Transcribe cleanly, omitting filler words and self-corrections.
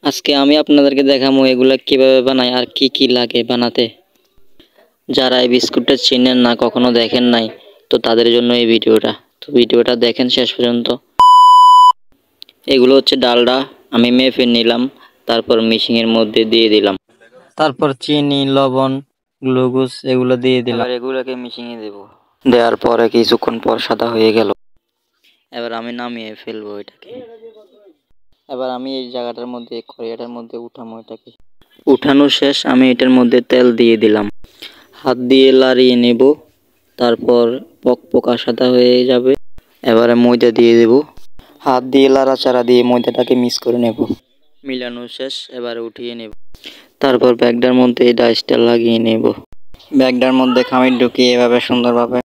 আজকে আমি আপনাদেরকে দেখাবো এগুলা কিভাবে বানায় আর কি কি লাগে বানাতে। যারা এই বিস্কুটটা চিনেন না, কখনো দেখেন নাই, তো তাদের জন্য এই ভিডিওটা দেখেন শেষ পর্যন্ত। এগুলো হচ্ছে ডালডা, আমি মেপে নিলাম, তারপর মেশিনের মধ্যে দিয়ে দিলাম, তারপর চিনি, লবণ, গ্লুকোজ এগুলো দিয়ে দিলাম। এগুলোকে মিশিয়ে দেব, দেওয়ার পরে কিছুক্ষণ পর সাদা হয়ে গেল। এবার আমি নামিয়ে ফেলবো এটাকে। এবার আমি এই জায়গাটার মধ্যে কড়াইটার মধ্যে উঠাবো এটাকে। উঠানো শেষ, আমি এটার মধ্যে তেল দিয়ে দিলাম, হাত দিয়ে লাড়িয়ে নেব, তারপর পকপকা সাদা হয়ে যাবে। এবারে ময়দা দিয়ে দেব, হাত দিয়ে লাড়াচাড়া দিয়ে ময়দাটাকে মিক্স করে নেব। মিলানো শেষ, এবারে উঠিয়ে নেব, তারপর ব্যাগটার মধ্যে এই ডাইসটা লাগিয়ে নেব। ব্যাগটার মধ্যে খামির ঢুকিয়ে এভাবে সুন্দরভাবে